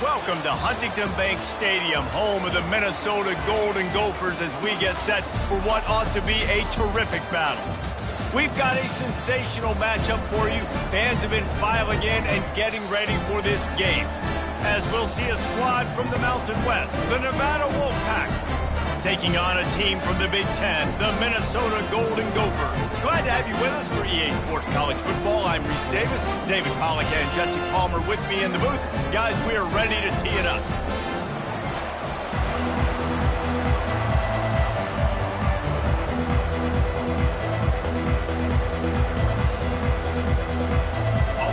Welcome to Huntington Bank Stadium, home of the Minnesota Golden Gophers, as we get set for what ought to be a terrific battle. We've got a sensational matchup for you. Fans have been filing in and getting ready for this game, as we'll see a squad from the Mountain West, the Nevada Wolfpack, taking on a team from the Big Ten, the Minnesota Golden Gophers. Glad to have you with us for EA Sports College Football. I'm Reese Davis, David Pollack and Jesse Palmer with me in the booth. Guys, we are ready to tee it up.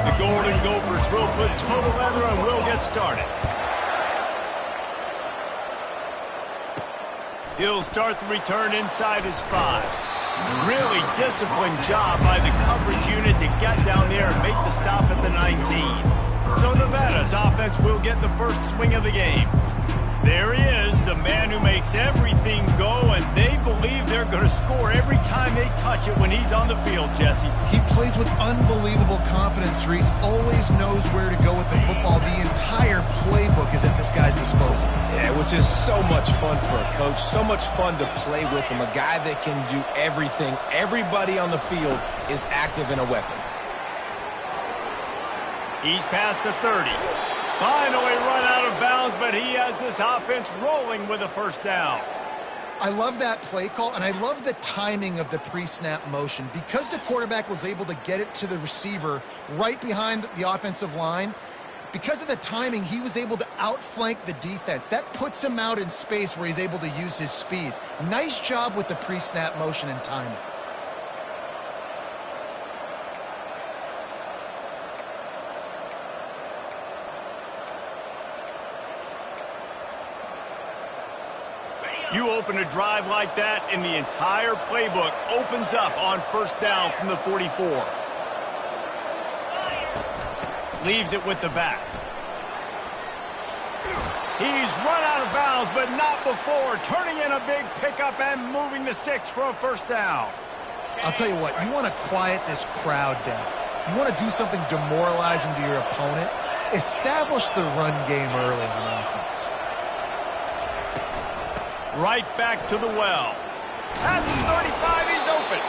The Golden Gophers will put total leather and we'll get started. He'll start the return inside his 5. Really disciplined job by the coverage unit to get down there and make the stop at the 19. So Nevada's offense will get the first swing of the game. There he is, the man who makes everything go, and they believe they're going to score every time they touch it when he's on the field, Jesse. He plays with unbelievable confidence, Reese. Always knows where to go with the football. The entire playbook is at this guy's disposal. Yeah, which is so much fun for a coach. So much fun to play with him. A guy that can do everything. Everybody on the field is active in a weapon. He's past the 30. Finally run out of bounds, but he has this offense rolling with a first down. I love that play call, and I love the timing of the pre-snap motion. Because the quarterback was able to get it to the receiver right behind the offensive line, because of the timing, he was able to outflank the defense. That puts him out in space where he's able to use his speed. Nice job with the pre-snap motion and timing. You open a drive like that, and the entire playbook opens up on first down from the 44. Leaves it with the back. He's run out of bounds, but not before. Turning in a big pickup and moving the sticks for a first down. I'll tell you what, you want to quiet this crowd down. You want to do something demoralizing to your opponent. Establish the run game early on offense. Right back to the well. At the 35, he's open.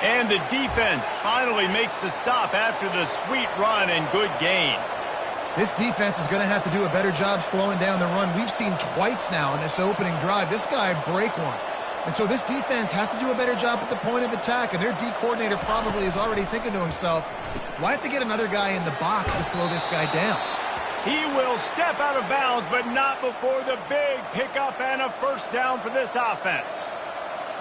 And the defense finally makes the stop after the sweet run and good gain. This defense is going to have to do a better job slowing down the run. We've seen twice now in this opening drive. This guy break one. And so this defense has to do a better job at the point of attack. And their D coordinator probably is already thinking to himself, do I have to get another guy in the box to slow this guy down? He will step out of bounds, but not before the big pickup and a first down for this offense.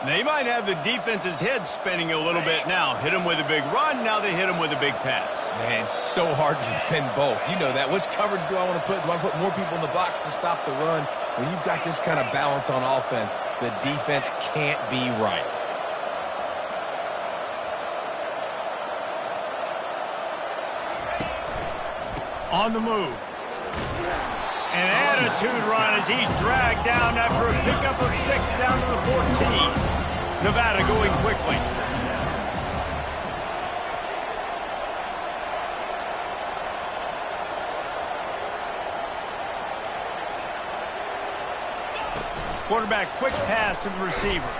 They might have the defense's head spinning a little bit now. Hit him with a big run, now they hit him with a big pass. Man, it's so hard to defend both. You know that. Which coverage do I want to put? Do I put more people in the box to stop the run? When you've got this kind of balance on offense, the defense can't be right. On the move. An attitude run as he's dragged down after a pickup of 6 down to the 14. Nevada going quickly. Quarterback quick pass to the receiver.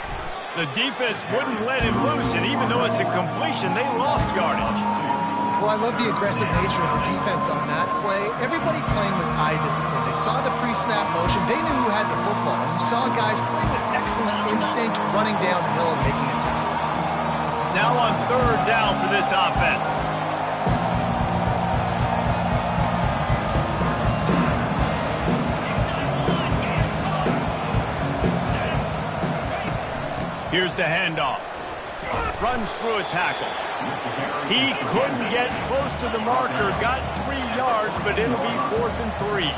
The defense wouldn't let him loose, and even though it's a completion, they lost yardage. Well, I love the aggressive nature of the defense on that play. Everybody playing with eye discipline. They saw the pre-snap motion. They knew who had the football. And you saw guys playing with excellent instinct, running down the hill and making a tackle. Now on third down for this offense. Here's the handoff. Runs through a tackle. He couldn't get close to the marker. Got 3 yards, but it'll be 4th and 3.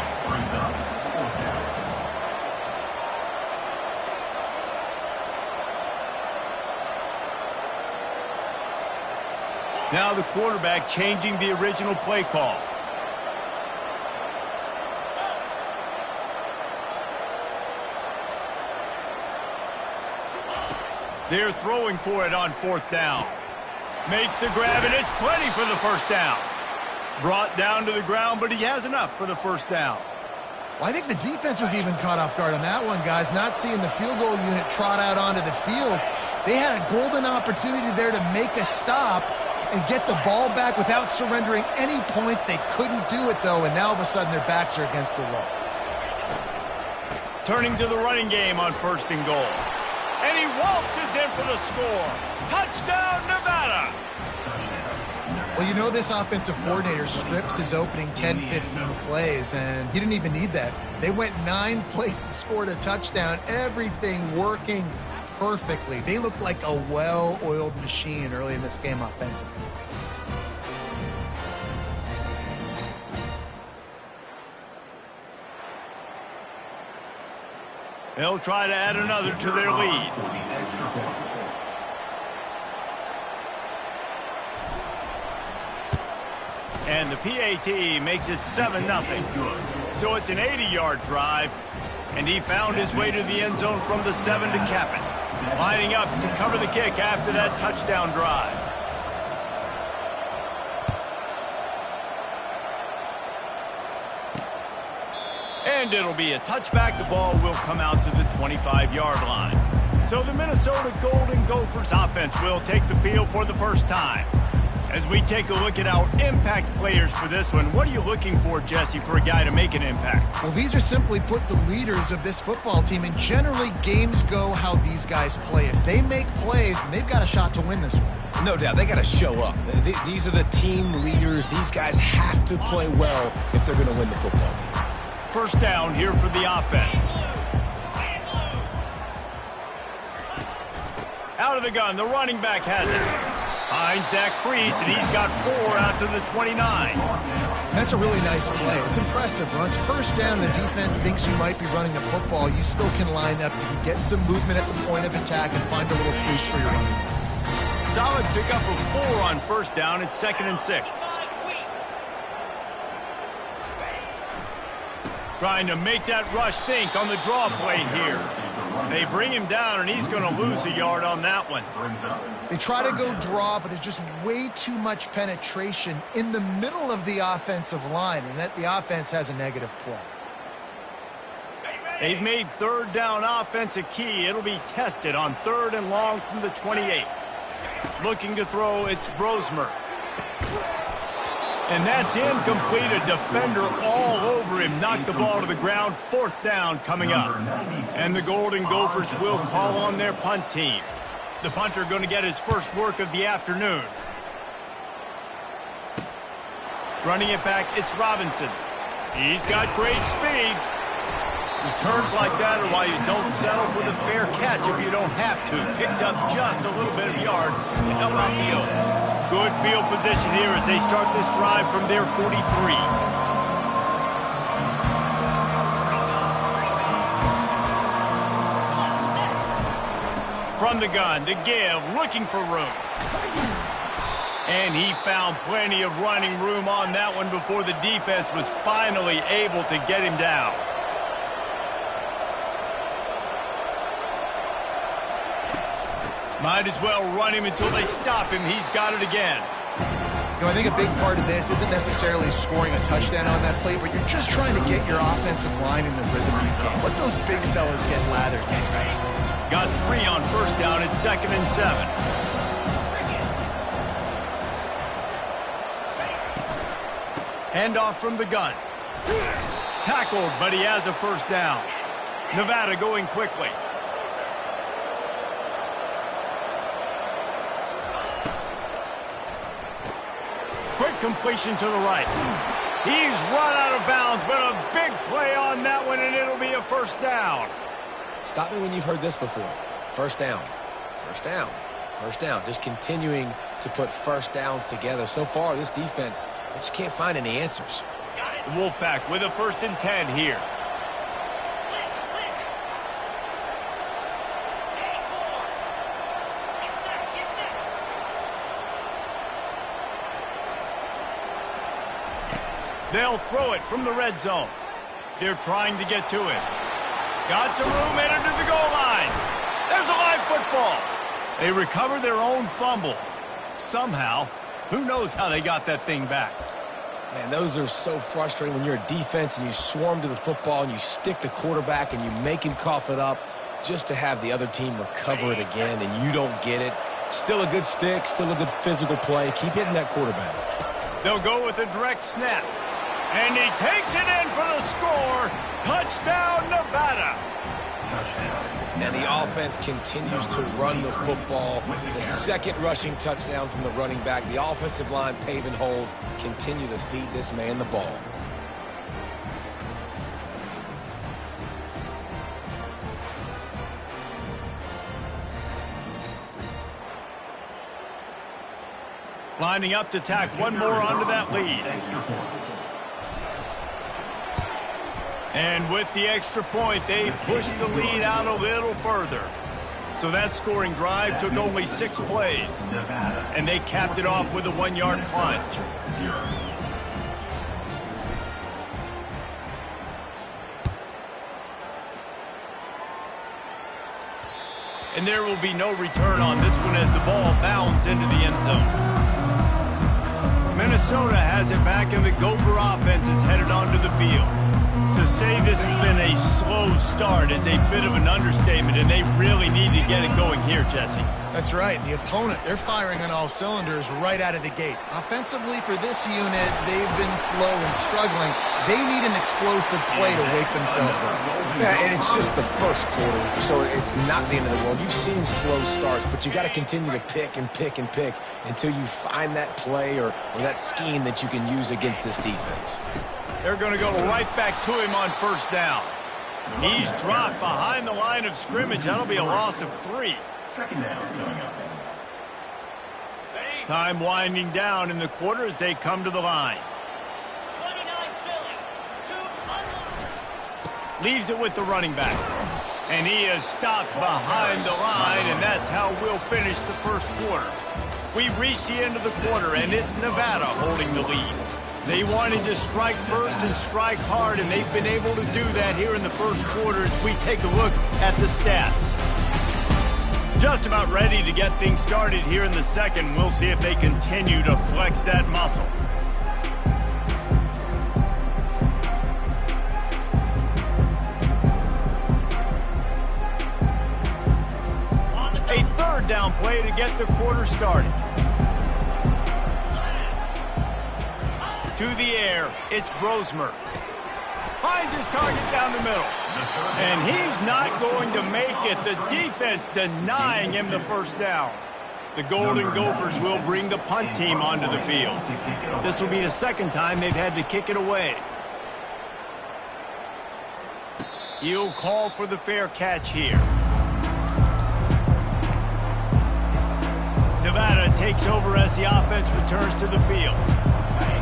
Now the quarterback changing the original play call. They're throwing for it on 4th down. Makes the grab, and it's plenty for the first down. Brought down to the ground, but he has enough for the first down. Well, I think the defense was even caught off guard on that one, guys. Not seeing the field goal unit trot out onto the field. They had a golden opportunity there to make a stop and get the ball back without surrendering any points. They couldn't do it, though, and now all of a sudden their backs are against the wall. Turning to the running game on 1st and goal. And he waltzes in for the score. Touchdown, Nevada! Well, you know this offensive coordinator scripts his opening 10, 15 plays, and he didn't even need that. They went 9 plays and scored a touchdown, everything working perfectly. They looked like a well-oiled machine early in this game offensively. They'll try to add another to their lead. And the PAT makes it 7-0. So it's an 80-yard drive, and he found his way to the end zone from the 7 to cap it. Lining up to cover the kick after that touchdown drive. And it'll be a touchback. The ball will come out to the 25-yard line. So the Minnesota Golden Gophers offense will take the field for the first time. As we take a look at our impact players for this one, what are you looking for, Jesse, for a guy to make an impact? Well, these are simply put the leaders of this football team, and generally games go how these guys play. If they make plays, then they've got a shot to win this one. No doubt. They got to show up. These are the team leaders. These guys have to play well if they're going to win the football game. First down here for the offense. Out of the gun, the running back has it. Finds that crease, and he's got 4 out to the 29. That's a really nice play. It's impressive. When it's first down and the defense thinks you might be running the football, you still can line up. You can get some movement at the point of attack and find a little crease for your running. Solid pickup of 4 on first down. It's 2nd and 6. Trying to make that rush think on the draw play here. They bring him down, and he's going to lose a yard on that one. They try to go draw, but there's just way too much penetration in the middle of the offensive line, and that the offense has a negative play. They've made 3rd down offense a key. It'll be tested on 3rd and long from the 28. Looking to throw, it's Brosmer. And that's incomplete. A defender all over him. Knocked the ball to the ground. 4th down coming up. And the Golden Gophers will call on their punt team. The punter going to get his first work of the afternoon. Running it back, it's Robinson. He's got great speed. Returns like that are why you don't settle for the fair catch if you don't have to. Picks up just a little bit of yards to help out the field. Good field position here as they start this drive from their 43. From the gun to give, looking for room. And he found plenty of running room on that one before the defense was finally able to get him down. Might as well run him until they stop him. He's got it again. You know, I think a big part of this isn't necessarily scoring a touchdown on that play, but you're just trying to get your offensive line in the rhythm of the game. Let those big fellas get lathered. Got 3 on first down. It's 2nd and 7. Handoff from the gun. Tackled, but he has a first down. Nevada going quickly. Quick completion to the right. He's run out of bounds, but a big play on that one, and it'll be a first down. Stop me when you've heard this before. First down. First down. First down. Just continuing to put first downs together. So far, this defense just can't find any answers. The Wolfpack with a 1st and 10 here. They'll throw it from the red zone. They're trying to get to it. Got some room, headed to the goal line. There's a live football. They recover their own fumble. Somehow, who knows how they got that thing back. Man, those are so frustrating when you're a defense and you swarm to the football and you stick the quarterback and you make him cough it up just to have the other team recover it again and you don't get it. Still a good stick, still a good physical play. Keep hitting that quarterback. They'll go with a direct snap. And he takes it in for the score. Touchdown, Nevada. And the offense continues to run the football. The second rushing touchdown from the running back. The offensive line paving holes. Continue to feed this man the ball. Lining up to tack one more onto that lead. And with the extra point, they pushed the lead out a little further. So that scoring drive took only 6 plays. And they capped it off with a 1-yard plunge. And there will be no return on this one as the ball bounds into the end zone. Minnesota has it back, and the Gopher offense is headed onto the field. To say this has been a slow start is a bit of an understatement, and they really need to get it going here, Jesse. That's right. The opponent, they're firing on all cylinders right out of the gate. Offensively, for this unit, they've been slow and struggling. They need an explosive play to wake themselves up. Yeah, and it's just the first quarter, so it's not the end of the world. You've seen slow starts, but you got to continue to pick and pick and pick until you find that play or that scheme that you can use against this defense. They're going to go right back to him on first down. He's dropped behind the line of scrimmage. That'll be a loss of 3. Second down coming up. Time winding down in the quarter as they come to the line. 29 Philly. Leaves it with the running back. And he is stopped behind the line, and that's how we'll finish the first quarter. We've reached the end of the quarter, and it's Nevada holding the lead. They wanted to strike first and strike hard, and they've been able to do that here in the first quarter as we take a look at the stats. Just about ready to get things started here in the second. We'll see if they continue to flex that muscle. A third down play to get the quarter started. To the air, it's Brosmer. Finds his target down the middle. And he's not going to make it. The defense denying him the first down. The Golden Gophers will bring the punt team onto the field. This will be the second time they've had to kick it away. He'll call for the fair catch here. Nevada takes over as the offense returns to the field.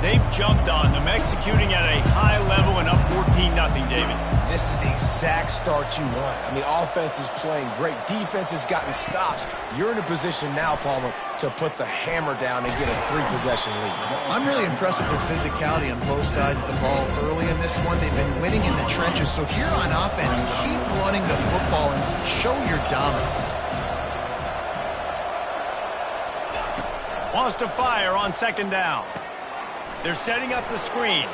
They've jumped on them, executing at a high level and up 14-0, David. This is the exact start you want. I mean, offense is playing great. Defense has gotten stops. You're in a position now, Palmer, to put the hammer down and get a 3-possession lead. I'm really impressed with their physicality on both sides of the ball early in this one. They've been winning in the trenches. So here on offense, keep running the football and show your dominance. Wants to fire on second down. They're setting up the screen.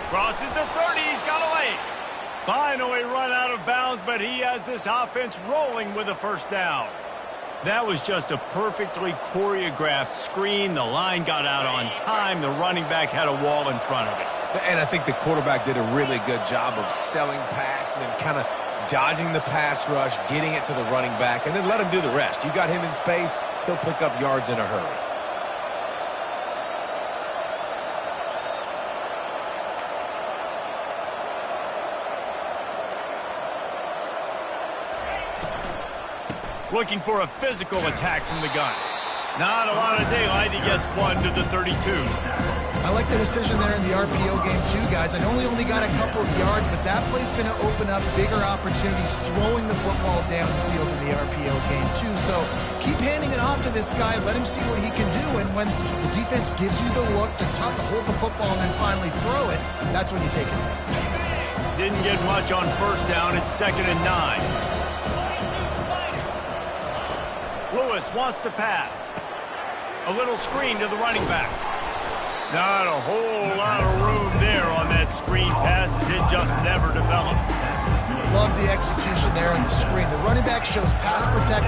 Crosses the 30. He's got a lane. Finally run out of bounds, but he has this offense rolling with a first down. That was just a perfectly choreographed screen. The line got out on time. The running back had a wall in front of it. And I think the quarterback did a really good job of selling pass and then kind of dodging the pass rush, getting it to the running back, and then let him do the rest. You got him in space, he'll pick up yards in a hurry. Looking for a physical attack from the gun. Not a lot of daylight. He gets one to the 32. I like the decision there in the RPO game too, guys. I know he only got a couple of yards, but that play's going to open up bigger opportunities throwing the football down the field in the RPO game too. So keep handing it off to this guy. Let him see what he can do. And when the defense gives you the look to hold the football and then finally throw it, that's when you take it. Didn't get much on first down. It's 2nd and 9. Lewis wants to pass. A little screen to the running back. Not a whole lot of room there on that screen pass as it just never developed. Love the execution there on the screen. The running back shows pass protect,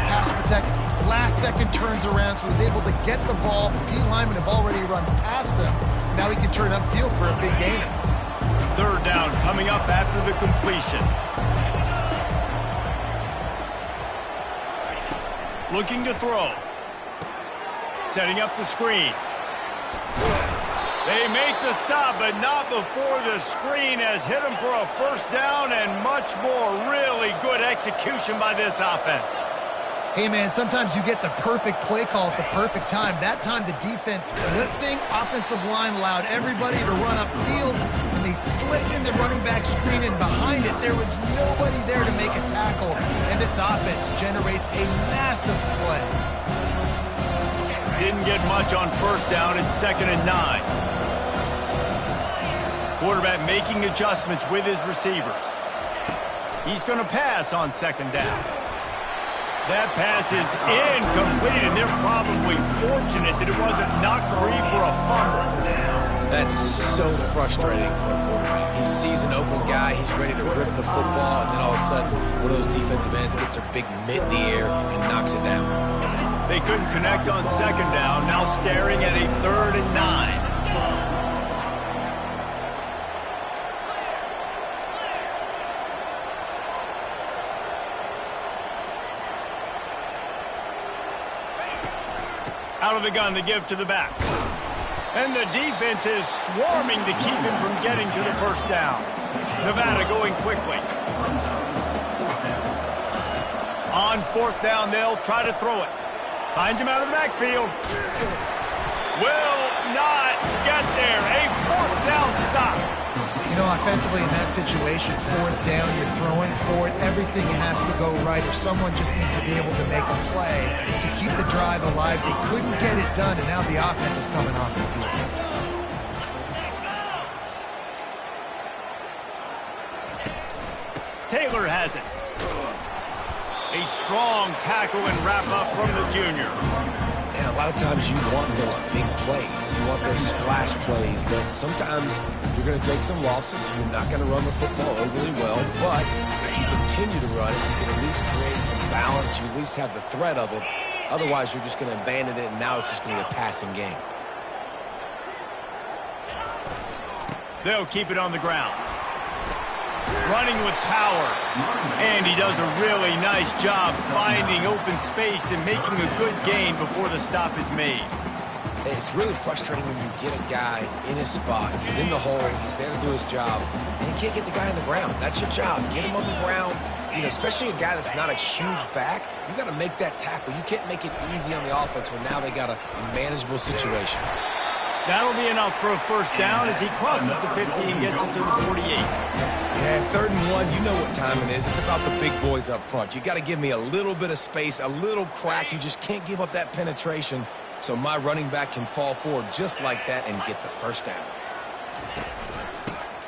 last second turns around, so he's able to get the ball. The D linemen have already run past him. Now he can turn upfield for a big gainer. Third down coming up after the completion. Looking to throw. Setting up the screen. They make the stop, but not before the screen has hit them for a first down and much more. Really good execution by this offense. Hey, man, sometimes you get the perfect play call at the perfect time. That time the defense blitzing, offensive line allowed everybody to run upfield, and they slipped in the running back screen, and behind it there was nobody there to make a tackle, and this offense generates a massive play. Didn't get much on first down. It's 2nd and 9. Quarterback making adjustments with his receivers. He's going to pass on 2nd down. That pass is incomplete, and they're probably fortunate that it wasn't knocked free for a fumble. That's so frustrating for a quarterback. He sees an open guy, he's ready to rip the football, and then all of a sudden, one of those defensive ends gets their big mitt in the air and knocks it down. They couldn't connect on 2nd down, now staring at a 3rd and 9. Out of the gun to give to the back. And the defense is swarming to keep him from getting to the first down. Nevada going quickly. On 4th down, they'll try to throw it. Finds him out of the backfield. Will not get there. A 4th down stop. You know, offensively in that situation, 4th down, you're throwing for it. Everything has to go right, or someone just needs to be able to make a play to keep the drive alive. They couldn't get it done, and now the offense is coming off the field. Taylor has it. A strong tackle and wrap up from the junior. And a lot of times you want those big plays. You want those splash plays, but sometimes you're going to take some losses. You're not going to run the football overly well, but if you continue to run it, you can at least create some balance. You at least have the threat of it. Otherwise, you're just going to abandon it, and now it's just going to be a passing game. They'll keep it on the ground. Running with power. And he does a really nice job finding open space and making a good gain before the stop is made. It's really frustrating when you get a guy in his spot. He's in the hole. He's there to do his job. And you can't get the guy on the ground. That's your job. Get him on the ground. You know, especially a guy that's not a huge back. You got to make that tackle. You can't make it easy on the offense when now they got a manageable situation. That'll be enough for a first down as he crosses the 50 and gets it to the 48. Yeah, 3rd and 1, you know what time it is. It's about the big boys up front. You got to give me a little bit of space, a little crack. You just can't give up that penetration so my running back can fall forward just like that and get the first down.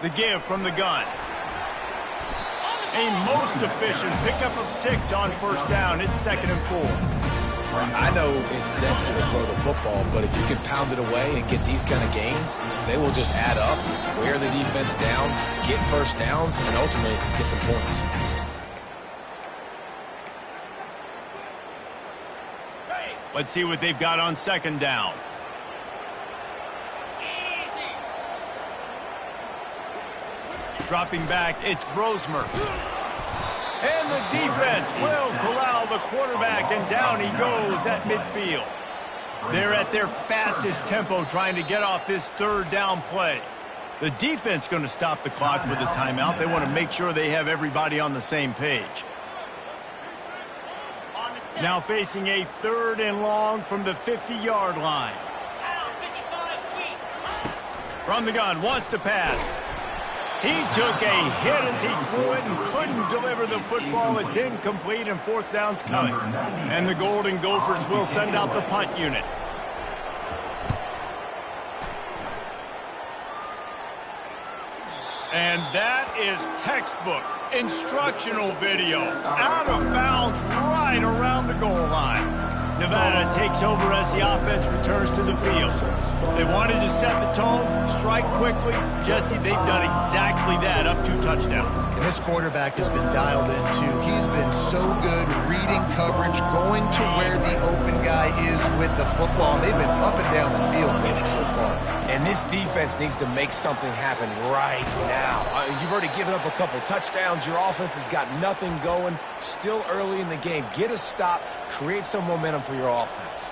The give from the gun. A most efficient pickup of 6 on first down. It's 2nd and 4. I know it's sexy to throw the football, but if you can pound it away and get these kind of gains, they will just add up, wear the defense down, get first downs, and ultimately get some points. Let's see what they've got on 2nd down. Dropping back, it's Brosmer. And the defense will corral the quarterback, and down he goes at midfield. They're at their fastest tempo trying to get off this 3rd down play. The defense going to stop the clock with a timeout. They want to make sure they have everybody on the same page. Now facing a 3rd and long from the 50-yard line. From the gun, wants to pass. He took a hit as he threw it and couldn't deliver the football. It's incomplete, and 4th down's coming. And the Golden Gophers will send out the punt unit. And that is textbook instructional video. Out of bounds right around the goal line. Nevada takes over as the offense returns to the field. They wanted to set the tone, strike quickly. Jesse, they've done exactly that, up 2 touchdowns. And this quarterback has been dialed in, too. He's been so good reading coverage, going to where the open guy is with the football. They've been up and down the field with it so far. And this defense needs to make something happen right now. You've already given up a couple touchdowns. Your offense has got nothing going. Still early in the game. Get a stop. Create some momentum for your offense.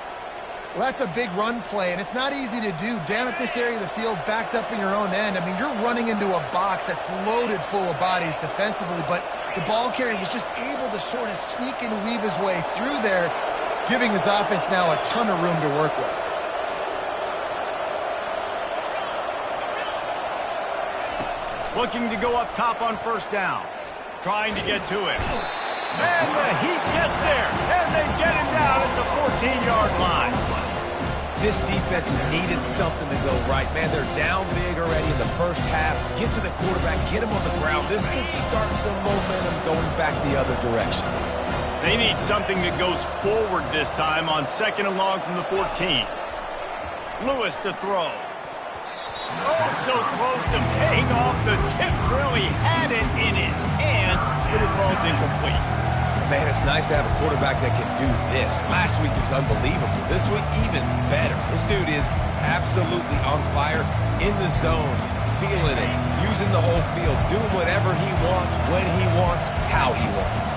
Well, that's a big run play, and it's not easy to do. Down at this area of the field, backed up in your own end. I mean, you're running into a box that's loaded full of bodies defensively, but the ball carrier was just able to sort of sneak and weave his way through there, giving his offense now a ton of room to work with. Looking to go up top on first down. Trying to get to it. And the Heat gets there, and they get him down at the 14-yard line. This defense needed something to go right. Man, they're down big already in the first half. Get to the quarterback, get him on the ground. This could start some momentum going back the other direction. They need something that goes forward this time on 2nd and long from the 14. Lewis to throw. Oh, so close to paying off. The tip really had it in his hands, but it falls incomplete. Man, it's nice to have a quarterback that can do this. Last week it was unbelievable. This week, even better. This dude is absolutely on fire, in the zone, feeling it, using the whole field, doing whatever he wants, when he wants, how he wants.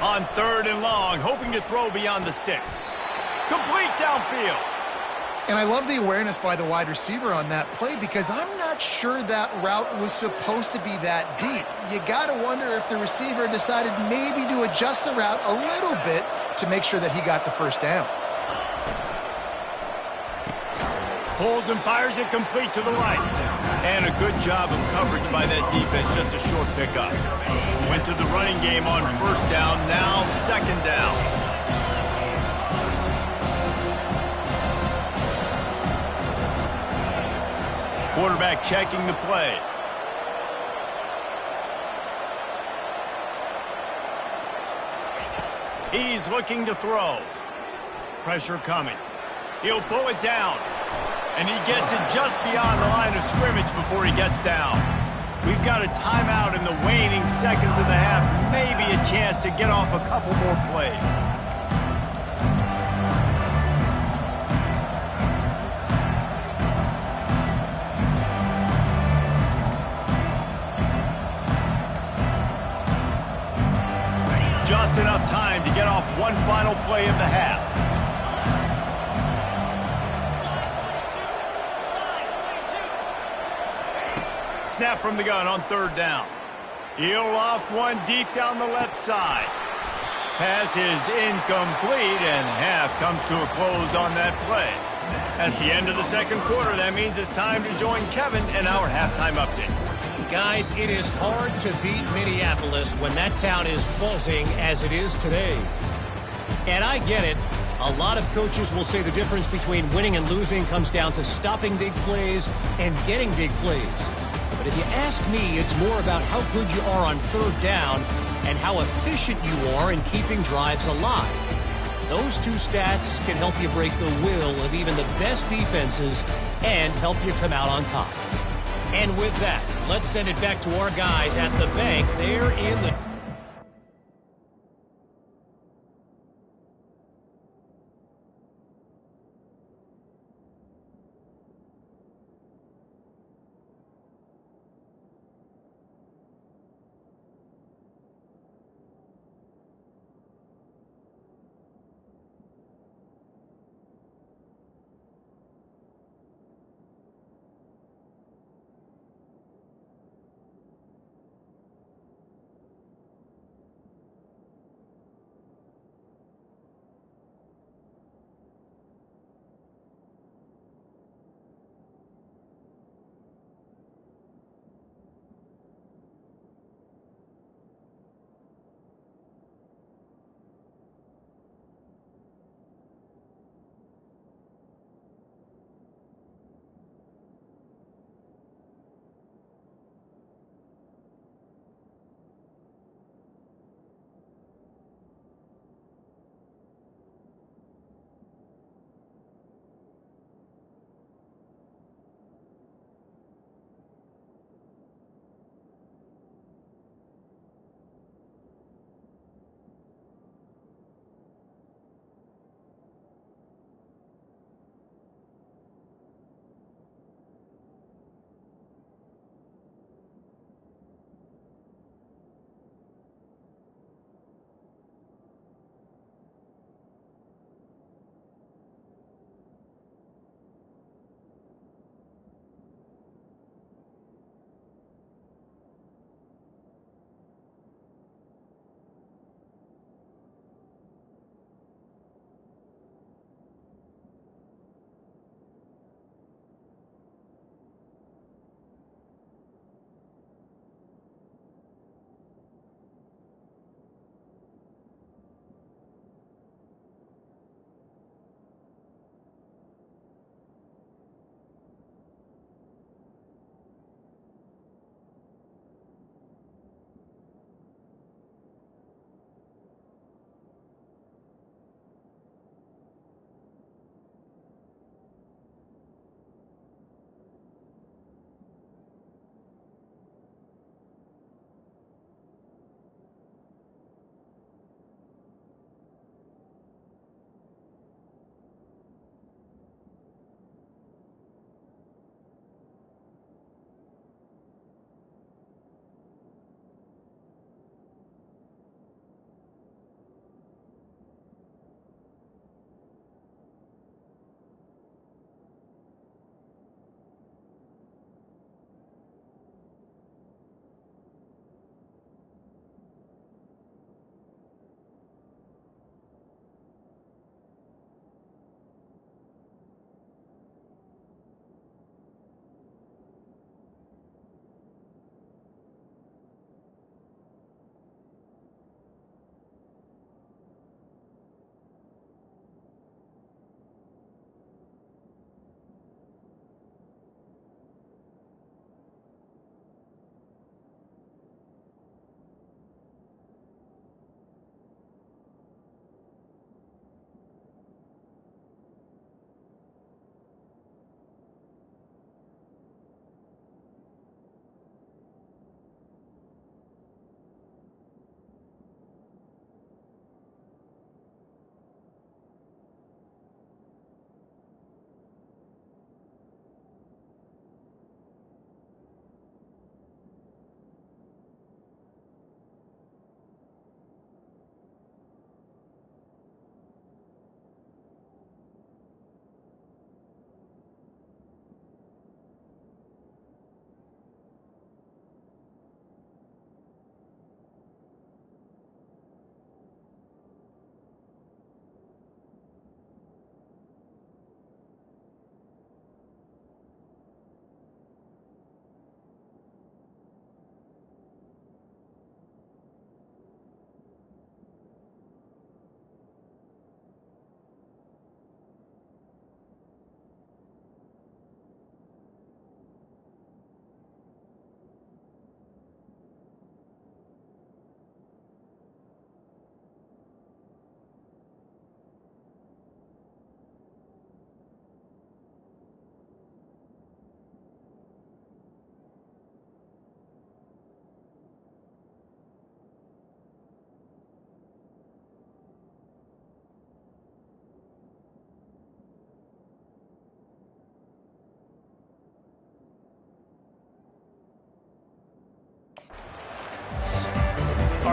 On 3rd and long, hoping to throw beyond the sticks. Complete downfield. And I love the awareness by the wide receiver on that play because I'm not sure that route was supposed to be that deep. You got to wonder if the receiver decided maybe to adjust the route a little bit to make sure that he got the first down. Pulls and fires it complete to the right. And a good job of coverage by that defense, just a short pickup. Went to the running game on first down, now 2nd down. Quarterback checking the play. He's looking to throw. Pressure coming. He'll pull it down. And he gets it just beyond the line of scrimmage before he gets down. We've got a timeout in the waning seconds of the half. Maybe a chance to get off a couple more plays. Just enough time to get off one final play of the half. Snap from the gun on 3rd down. He'll loft one deep down the left side. Pass is incomplete, and half comes to a close on that play. That's the end of the 2nd quarter. That means it's time to join Kevin in our halftime update. Guys, it is hard to beat Minneapolis when that town is buzzing as it is today. And I get it. A lot of coaches will say the difference between winning and losing comes down to stopping big plays and getting big plays. But if you ask me, it's more about how good you are on 3rd down and how efficient you are in keeping drives alive. Those two stats can help you break the will of even the best defenses and help you come out on top. And with that, let's send it back to our guys at the bank there in the...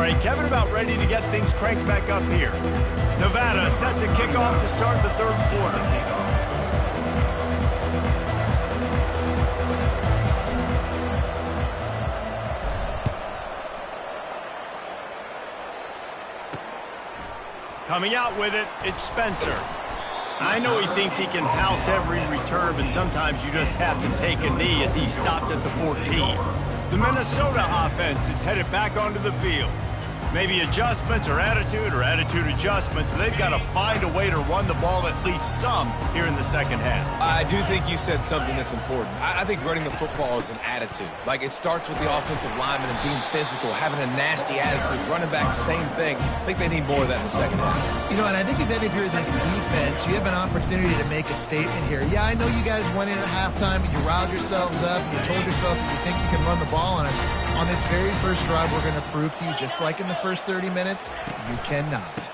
right, Kevin, about ready to get things cranked back up here. Nevada set to kick off to start the third quarter. Coming out with it, it's Spencer. I know he thinks he can house every return, but sometimes you just have to take a knee as he stopped at the 14. The Minnesota offense is headed back onto the field. Maybe adjustments or attitude adjustments, but they've got to find a way to run the ball at least some here in the second half. I do think you said something that's important. I think running the football is an attitude. Like, it starts with the offensive lineman and being physical, having a nasty attitude. Running back, same thing. I think they need more of that in the second half. You know, and I think if you're this defense, you have an opportunity to make a statement here. Yeah, I know you guys went in at halftime and you riled yourselves up and you told yourself that you think you can run the ball on us. On this very first drive, we're going to prove to you, just like in the first 30 minutes, you cannot.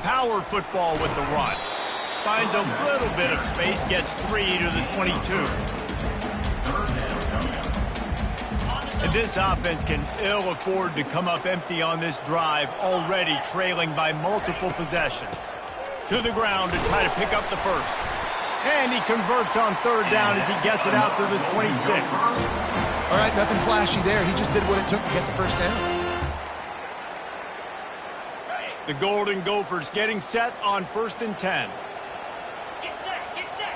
Power football with the run. Finds a little bit of space, gets 3 to the 22. And this offense can ill afford to come up empty on this drive, already trailing by multiple possessions. To the ground to try to pick up the first. And he converts on third down as he gets it out to the 26. All right, nothing flashy there. He just did what it took to get the first down. The Golden Gophers getting set on 1st and 10. Get set, get set.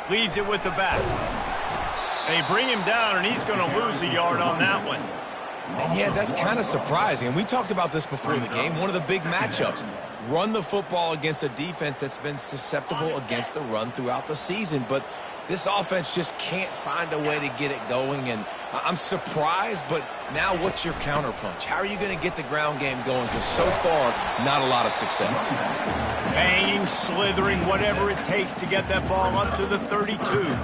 Ready. Leads it with the back. They bring him down, and he's going to lose a yard on that one. And yeah, that's kind of surprising. And we talked about this before the game. One of the big matchups. Run the football against a defense that's been susceptible against the run throughout the season. But this offense just can't find a way to get it going. And I'm surprised, but now what's your counterpunch? How are you going to get the ground game going? Because so far, not a lot of success. Banging, slithering, whatever it takes to get that ball up to the 32.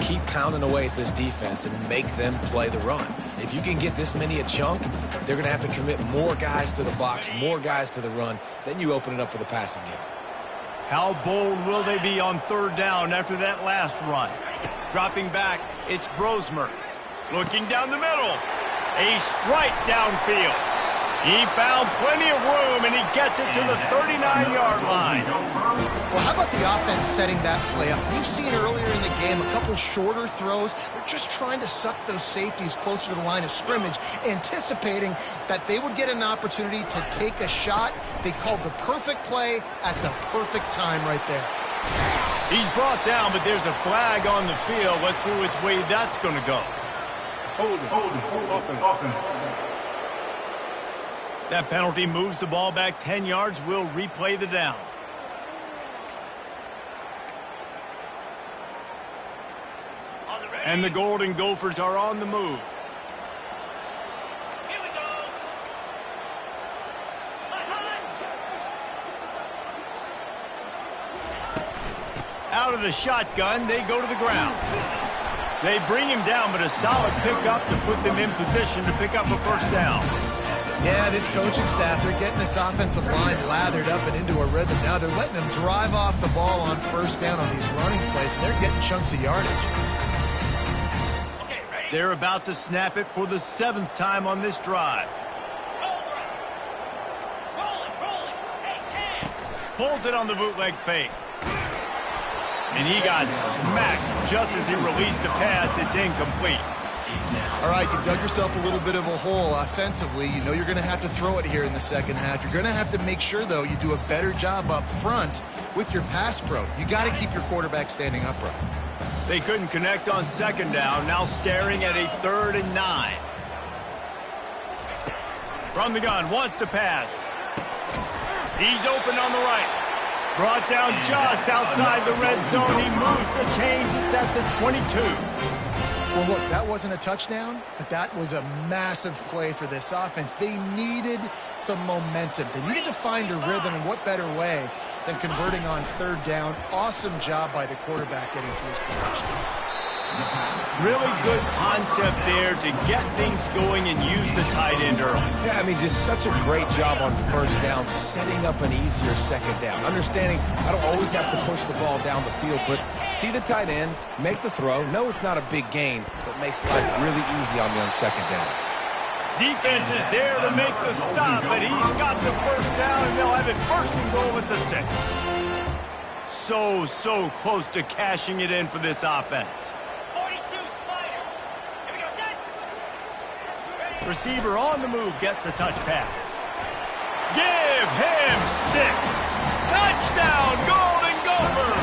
Keep pounding away at this defense and make them play the run. If you can get this many a chunk, they're going to have to commit more guys to the box, more guys to the run. Then you open it up for the passing game. How bold will they be on third down after that last run? Dropping back, it's Brosmer. Looking down the middle. A strike downfield. He found plenty of room, and he gets it to the 39-yard line. Well, how about the offense setting that play up? We've seen earlier in the game a couple shorter throws. They're just trying to suck those safeties closer to the line of scrimmage, anticipating that they would get an opportunity to take a shot. They called the perfect play at the perfect time right there. He's brought down, but there's a flag on the field. Let's see which way that's going to go. Hold it. That penalty moves the ball back 10 yards. We'll replay the down. And the Golden Gophers are on the move. Here we go. Out of the shotgun, they go to the ground. They bring him down, but a solid pickup to put them in position to pick up a first down. Yeah, this coaching staff, they're getting this offensive line lathered up and into a rhythm. Now they're letting them drive off the ball on first down on these running plays, and they're getting chunks of yardage. Okay, ready. They're about to snap it for the 7th time on this drive. Rolling. Hey, 10. Pulls it on the bootleg fake. And he got smacked just as he released the pass. It's incomplete. All right, you've dug yourself a little bit of a hole offensively. You know you're going to have to throw it here in the second half. You're going to have to make sure, though, you do a better job up front with your pass pro. You got to keep your quarterback standing upright. They couldn't connect on second down. Now staring at a 3rd and 9. From the gun, wants to pass. He's open on the right. Brought down just outside the red zone. He moves the chains. It's at the 22. Well, look, that wasn't a touchdown, but that was a massive play for this offense. They needed some momentum. They needed to find a rhythm, and what better way than converting on third down. Awesome job by the quarterback getting through his progression. Really good concept there to get things going and use the tight end early. Yeah, I mean, just such a great job on first down, setting up an easier second down. Understanding I don't always have to push the ball down the field, but see the tight end, make the throw. No, it's not a big gain, but makes life really easy on me on second down. Defense is there to make the stop, but he's got the first down, and they'll have it first and goal at the 6. So close to cashing it in for this offense. Receiver on the move gets the touch pass. Give him 6. Touchdown, Golden Gophers!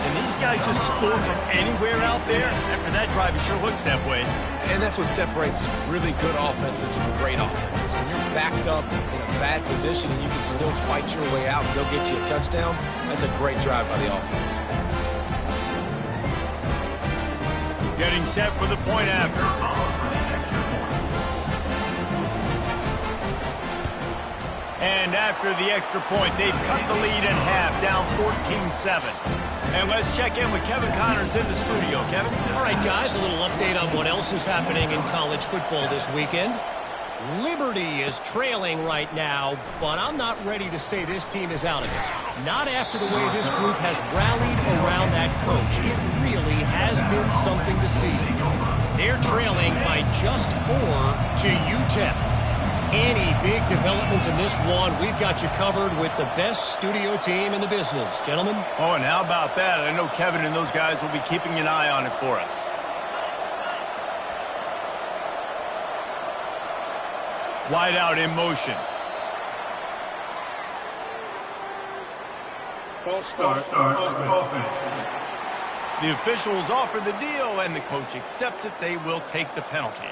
And these guys just score from anywhere out there. After that drive, it sure looks that way. And that's what separates really good offenses from great offenses. When you're backed up in a bad position and you can still fight your way out and go get you a touchdown, that's a great drive by the offense. Getting set for the point after. And after the extra point, they've cut the lead in half, down 14-7. And let's check in with Kevin Connors in the studio. Kevin? All right, guys, a little update on what else is happening in college football this weekend. Liberty is trailing right now, but I'm not ready to say this team is out of it. Not after the way this group has rallied around that coach. It really has been something to see. They're trailing by just 4 to UTEP. Any big developments in this one, we've got you covered with the best studio team in the business. Gentlemen? Oh, and how about that? I know Kevin and those guys will be keeping an eye on it for us. Wide out in motion. False start. Offense. The officials offer the deal, and the coach accepts it. They will take the penalty.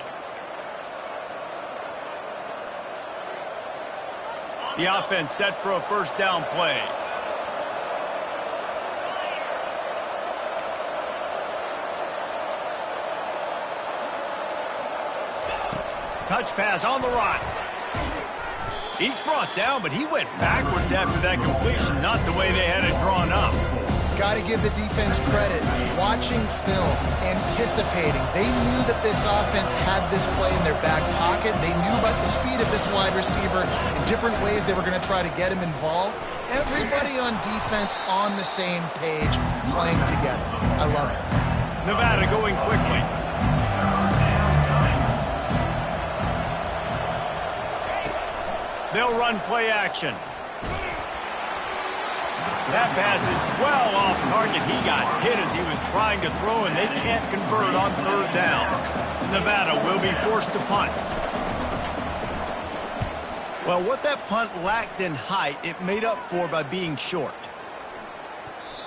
The offense set for a first down play. Touch pass on the run. Each brought down, but he went backwards after that completion, not the way they had it drawn up. Got to give the defense credit. Watching film, anticipating. They knew that this offense had this play in their back pocket. They knew about the speed of this wide receiver in different ways they were going to try to get him involved. Everybody on defense on the same page, playing together. I love it. Nevada going quickly. They'll run play action. That pass is well off target. He got hit as he was trying to throw, and they can't convert on third down. Nevada will be forced to punt. Well, what that punt lacked in height, it made up for by being short.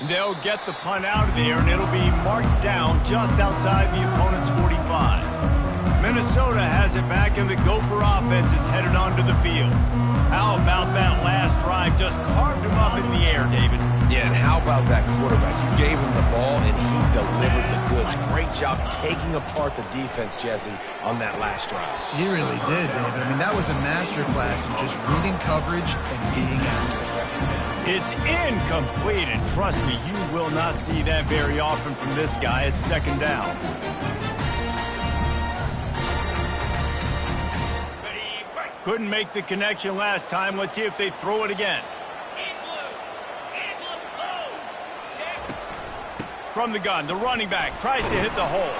And they'll get the punt out of there, and it'll be marked down just outside the opponent's 45. Minnesota has it back, and the Gopher offense is headed onto the field. How about that last drive? Just carved him up in the air, David. Yeah, and how about that quarterback? You gave him the ball, and he delivered the goods. Great job taking apart the defense, Jesse, on that last drive. He really did, David. I mean, that was a masterclass in just reading coverage and being accurate. It's incomplete, and trust me, you will not see that very often from this guy. It's second down. Couldn't make the connection last time. Let's see if they throw it again. From the gun, the running back tries to hit the hole.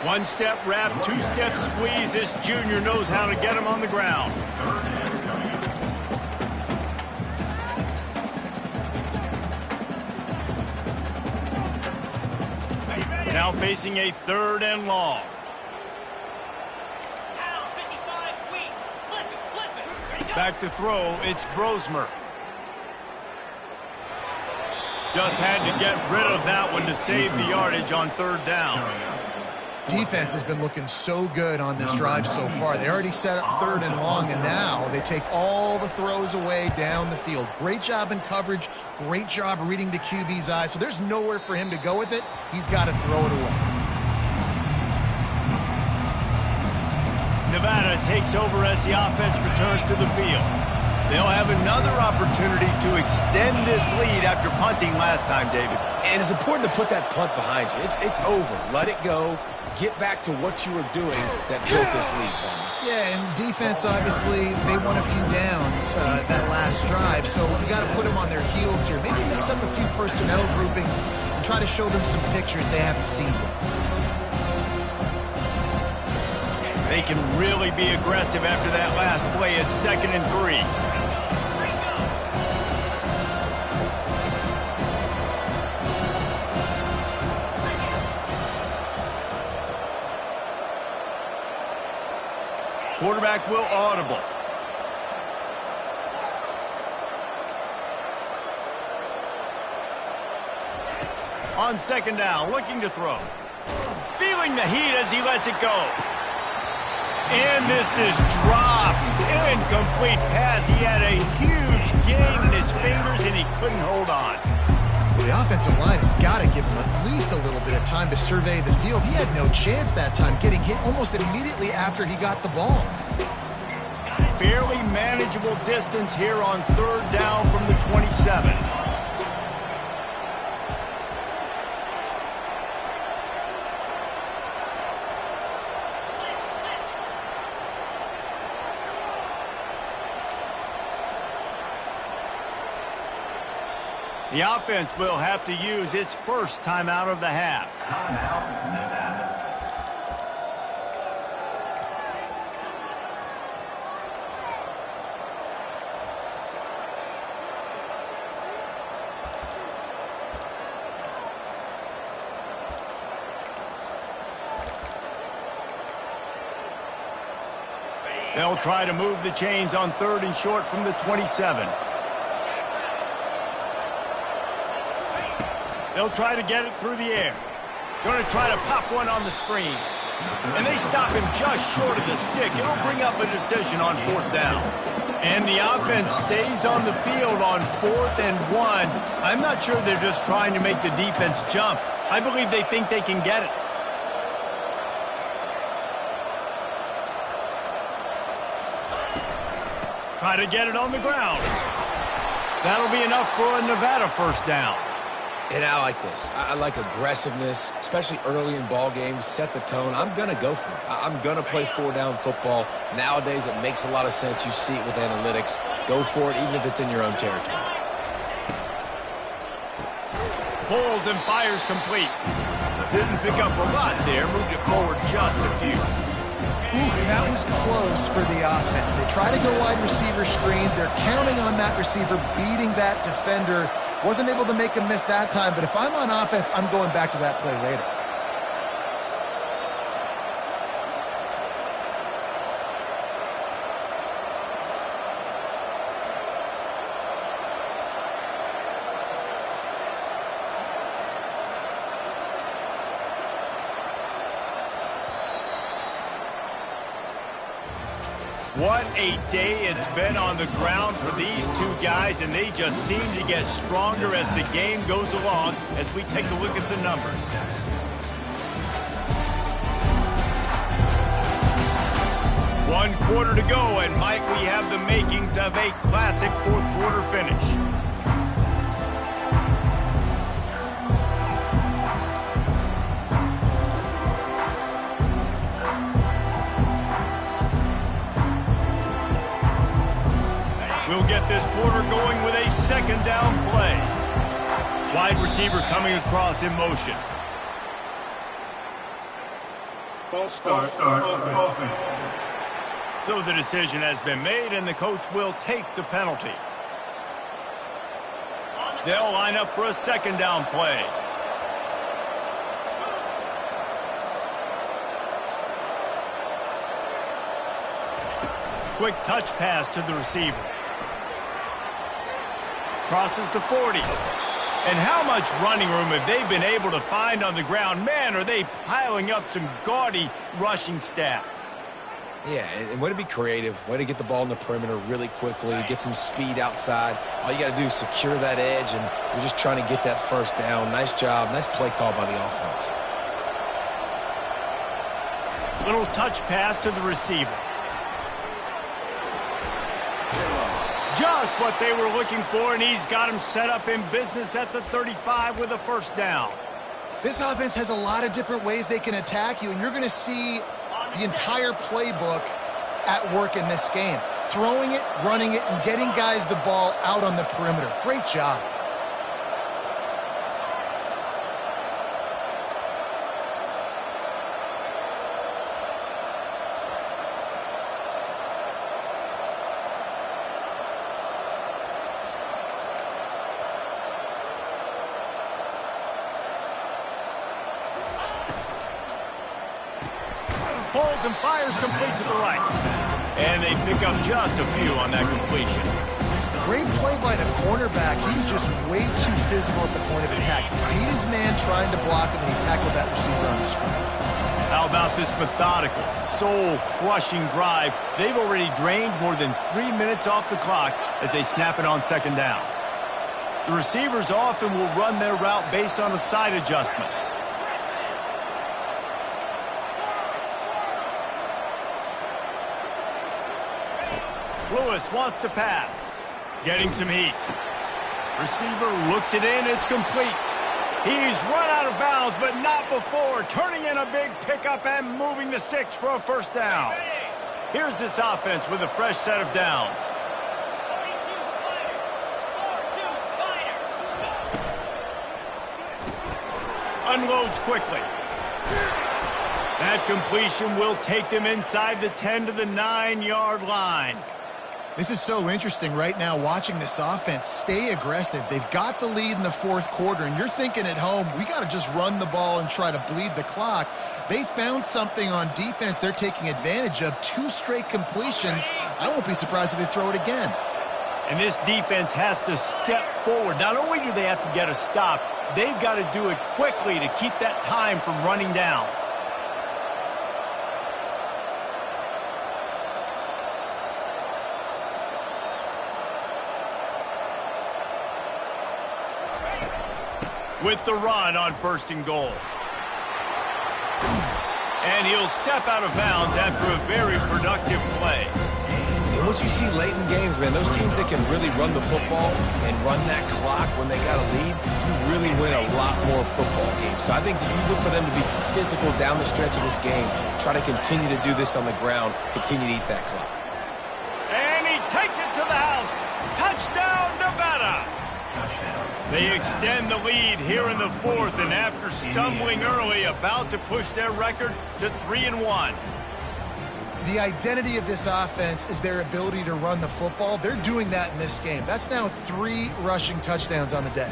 One-step wrap, two-step squeeze. This junior knows how to get him on the ground. Now facing a third and long. Back to throw, it's Grosmer. Just had to get rid of that one to save the yardage on third down. Defense has been looking so good on this drive so far. They already set up third and long, and now they take all the throws away down the field. Great job in coverage, great job reading the QB's eyes. So there's nowhere for him to go with it. He's got to throw it away. Nevada takes over as the offense returns to the field. They'll have another opportunity to extend this lead after punting last time, David. And it's important to put that punt behind you. It's over. Let it go. Get back to what you were doing that built this lead, Palmer. Yeah, and defense, obviously, they won a few downs that last drive, so you got to put them on their heels here. Maybe mix up a few personnel groupings and try to show them some pictures they haven't seen yet. They can really be aggressive after that last play at 2nd and 3. Quarterback will audible. On 2nd down, looking to throw. Feeling the heat as he lets it go. And this is dropped. Incomplete pass. He had a huge gain in his fingers and he couldn't hold on. The offensive line has got to give him at least a little bit of time to survey the field. He had no chance that time, getting hit almost immediately after he got the ball. Fairly manageable distance here on 3rd down from the 27. The offense will have to use its first timeout of the half. Timeout, Nevada. They'll try to move the chains on 3rd and short from the 27. They'll try to get it through the air. Going to try to pop one on the screen. And they stop him just short of the stick. It'll bring up a decision on 4th down. And the offense stays on the field on 4th and 1. I'm not sure they're just trying to make the defense jump. I believe they think they can get it. Try to get it on the ground. That'll be enough for a Nevada 1st down. And I like this. I like aggressiveness, especially early in ball games. Set the tone. I'm going to go for it. I'm going to play 4-down football. Nowadays, it makes a lot of sense. You see it with analytics. Go for it, even if it's in your own territory. Pulls and fires complete. Didn't pick up a lot there. Moved it forward just a few. And that was close for the offense. They try to go wide receiver screen. They're counting on that receiver beating that defender. Wasn't able to make him miss that time, but if I'm on offense, I'm going back to that play later. What a day it's been on the ground for these two guys, and they just seem to get stronger as the game goes along as we take a look at the numbers. One quarter to go, and Mike, we have the makings of a classic 4th quarter finish. We'll get this quarter going with a 2nd down play. Wide receiver coming across in motion. False start, offense. So the decision has been made, and the coach will take the penalty. They'll line up for a 2nd down play. Quick touch pass to the receiver. Crosses to 40. And how much running room have they been able to find on the ground? Man, are they piling up some gaudy rushing stats. Yeah, and way to be creative, way to get the ball in the perimeter really quickly, get some speed outside. All you got to do is secure that edge, and you're just trying to get that 1st down. Nice job, nice play call by the offense. Little touch pass to the receiver. just what they were looking for, and he's got him set up in business at the 35 with a first down. This offense has a lot of different ways they can attack you, and you're going to see the entire playbook at work in this game. Throwing it, running it, and getting guys the ball out on the perimeter. Great job. Holds and fires complete to the right. And they pick up just a few on that completion. Great play by the cornerback. He was just way too physical at the point of attack. He beat his man trying to block him, and he tackled that receiver on the screen. How about this methodical, soul-crushing drive? They've already drained more than 3 minutes off the clock as they snap it on second down. The receivers often will run their route based on a side adjustment. Lewis wants to pass. Getting some heat. Receiver looks it in. It's complete. He's run out of bounds, but not before. Turning in a big pickup and moving the sticks for a first down. Here's this offense with a fresh set of downs. 42 unloads quickly. That completion will take them inside the 10 to the 9-yard line. This is so interesting right now, watching this offense stay aggressive. They've got the lead in the fourth quarter, and you're thinking at home, we got to just run the ball and try to bleed the clock. They found something on defense they're taking advantage of. 2 straight completions. I won't be surprised if they throw it again. And this defense has to step forward. Not only do they have to get a stop, they've got to do it quickly to keep that time from running down. With the run on first and goal. And he'll step out of bounds after a very productive play. And what you see late in games, man, those teams that can really run the football and run that clock when they got a lead, you really win a lot more football games. So I think that you look for them to be physical down the stretch of this game, try to continue to do this on the ground, continue to eat that clock. And he takes it to the house. Touchdown, Nevada! They extend the lead here in the fourth, and after stumbling early, about to push their record to 3-1. The identity of this offense is their ability to run the football. They're doing that in this game. That's now 3 rushing touchdowns on the day.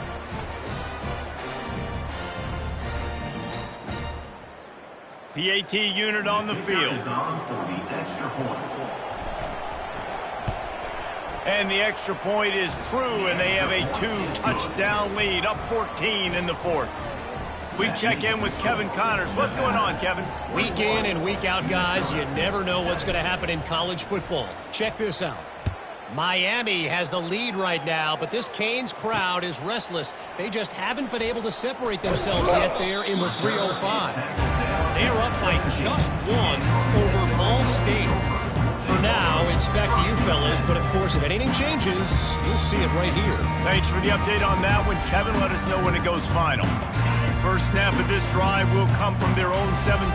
PAT unit on the field. And the extra point is true, and they have a 2-touchdown lead, up 14 in the fourth. We check in with Kevin Connors. What's going on, Kevin? Week in and week out, guys, you never know what's going to happen in college football. Check this out. Miami has the lead right now, but this Canes crowd is restless. They just haven't been able to separate themselves yet there in the 305. They're up by just 1 over Ball State. For now, it's back to you fellas, but of course, if anything changes, you'll see it right here. Thanks for the update on that one, Kevin. Let us know when it goes final. First snap of this drive will come from their own 17.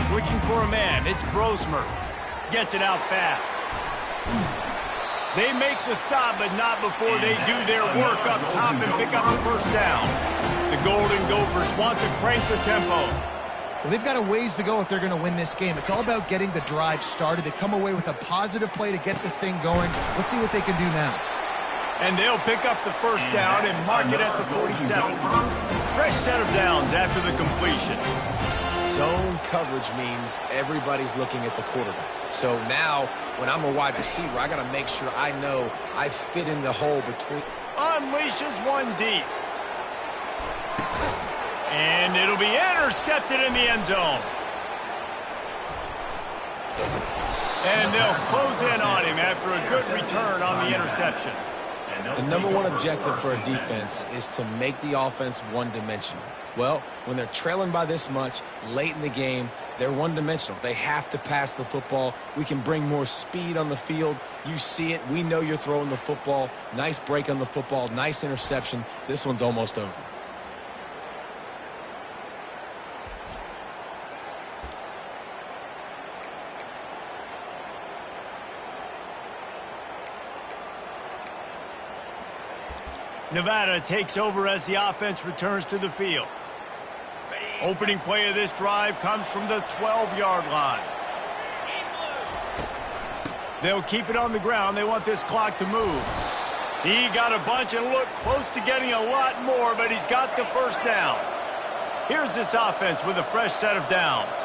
Looking for a man, it's Brosmer. Gets it out fast. They make the stop, but not before they do their work up top and pick up the first down. The Golden Gophers want to crank the tempo. Well, they've got a ways to go if they're going to win this game. It's all about getting the drive started. They come away with a positive play to get this thing going. Let's see what they can do now. And they'll pick up the first down and mark it at the 47. Fresh set of downs after the completion. Zone coverage means everybody's looking at the quarterback. So now, when I'm a wide receiver, I got to make sure I know I fit in the hole between. Unleashes one deep. And it'll be intercepted in the end zone. And they'll close in on him after a good return on the interception. The number one objective for a defense is to make the offense one-dimensional. Well, when they're trailing by this much late in the game, they're one-dimensional. They have to pass the football. We can bring more speed on the field. You see it. We know you're throwing the football. Nice break on the football. Nice interception. This one's almost over. Nevada takes over as the offense returns to the field. Opening play of this drive comes from the 12-yard line. They'll keep it on the ground. They want this clock to move. He got a bunch and looked close to getting a lot more, but he's got the first down. Here's this offense with a fresh set of downs.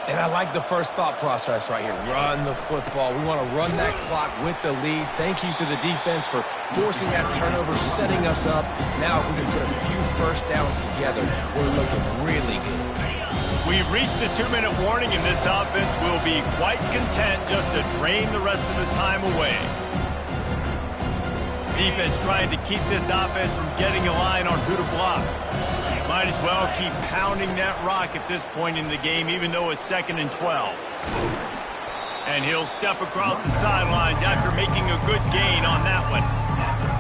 And I like the first thought process right here. Run the football. We want to run that clock with the lead. Thank you to the defense for forcing that turnover, setting us up. Now if we can put a few first downs together, we're looking really good. We've reached the 2-minute warning, and this offense will be quite content just to drain the rest of the time away. Defense trying to keep this offense from getting a line on who to block. Might as well keep pounding that rock at this point in the game, even though it's 2nd and 12. And he'll step across the sidelines after making a good gain on that one.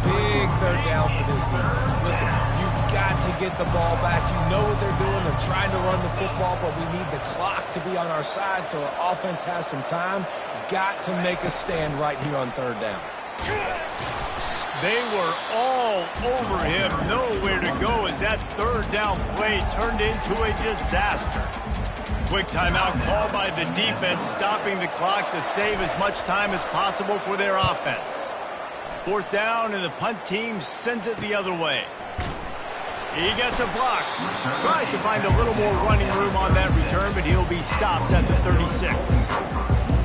Big third down for this defense. Listen, you've got to get the ball back. You know what they're doing. They're trying to run the football, but we need the clock to be on our side so our offense has some time. Got to make a stand right here on third down. They were all over him, nowhere to go as that third down play turned into a disaster. Quick timeout called by the defense, stopping the clock to save as much time as possible for their offense. 4th down, and the punt team sends it the other way. He gets a block. Tries to find a little more running room on that return, but he'll be stopped at the 36.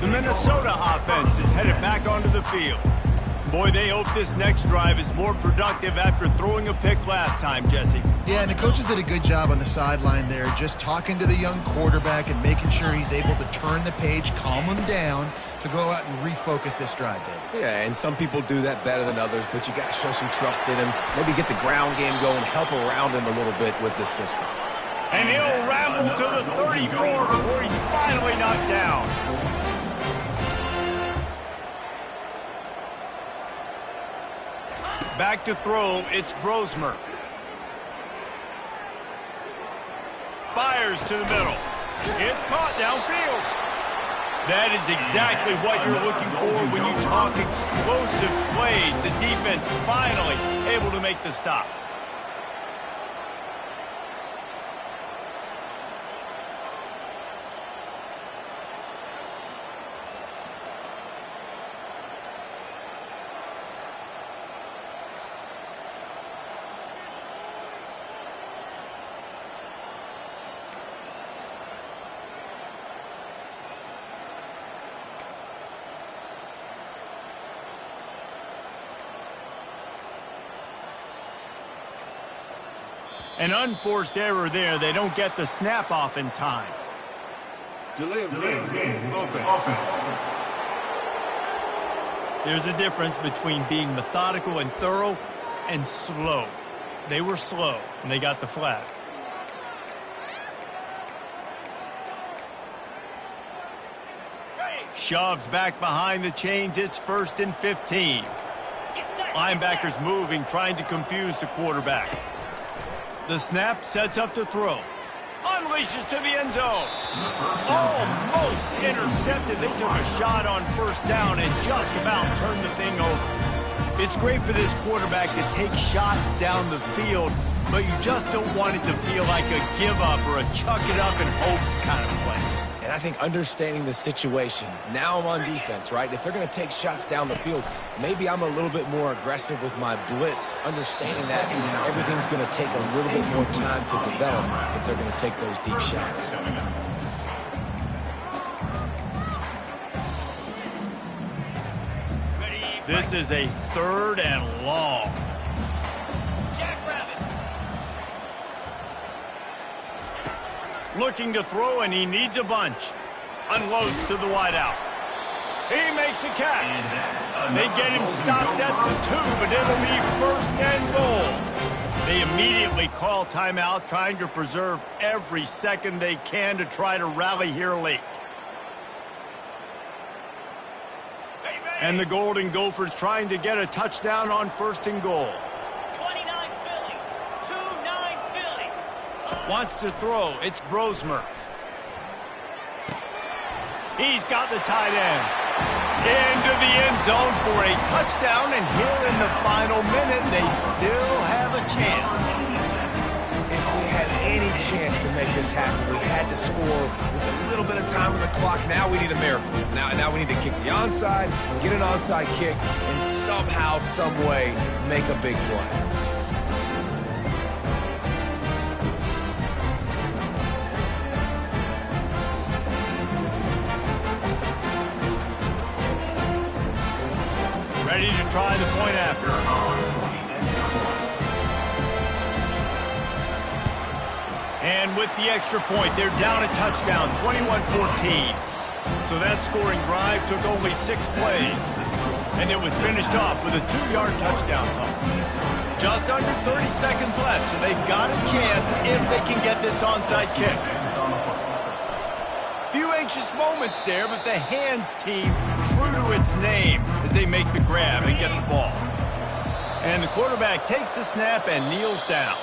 The Minnesota offense is headed back onto the field. Boy, they hope this next drive is more productive after throwing a pick last time, Jesse. Yeah, and the coaches did a good job on the sideline there, just talking to the young quarterback and making sure he's able to turn the page, calm him down to go out and refocus this drive, Dave. Yeah, and some people do that better than others, but you got to show some trust in him. Maybe get the ground game going, help around him a little bit with this system. And he'll ramble to the 34 before he's finally knocked down. Back to throw, it's Brosmer. Fires to the middle. It's caught downfield. That is exactly what you're looking for when you talk explosive plays. The defense finally able to make the stop. An unforced error there. They don't get the snap off in time. Delay of game. Offense. There's a difference between being methodical and thorough and slow. They were slow, and they got the flag. Shoves back behind the chains. It's 1st and 15. Linebackers moving, trying to confuse the quarterback. The snap sets up to throw. Unleashes to the end zone. Almost intercepted. They took a shot on 1st down and just about turned the thing over. It's great for this quarterback to take shots down the field, but you just don't want it to feel like a give up or a chuck it up and hope kind of play. And I think understanding the situation, now I'm on defense, right? If they're going to take shots down the field, maybe I'm a little bit more aggressive with my blitz, understanding that everything's going to take a little bit more time to develop if they're going to take those deep shots. This is a 3rd and long. Looking to throw, and he needs a bunch. Unloads to the wideout. He makes a catch. They get him stopped at the 2, but it'll be first and goal. They immediately call timeout, trying to preserve every second they can to try to rally here late. And the Golden Gophers trying to get a touchdown on first and goal. 29 Philly. 2-9 Philly. Wants to throw. It's Brosmer. He's got the tight end. Into the end zone for a touchdown, and here in the final minute, they still have a chance. If we had any chance to make this happen, we had to score with a little bit of time on the clock. Now we need a miracle. Now we need to kick the onside, get an onside kick, and somehow, some way, make a big play. Ready to try the point after. And with the extra point, they're down a touchdown, 21-14. So that scoring drive took only 6 plays. And it was finished off with a 2-yard touchdown toss. Just under 30 seconds left, so they've got a chance if they can get this onside kick. Few anxious moments there, but the hands team true to its name as they make the grab and get the ball. And the quarterback takes the snap and kneels down.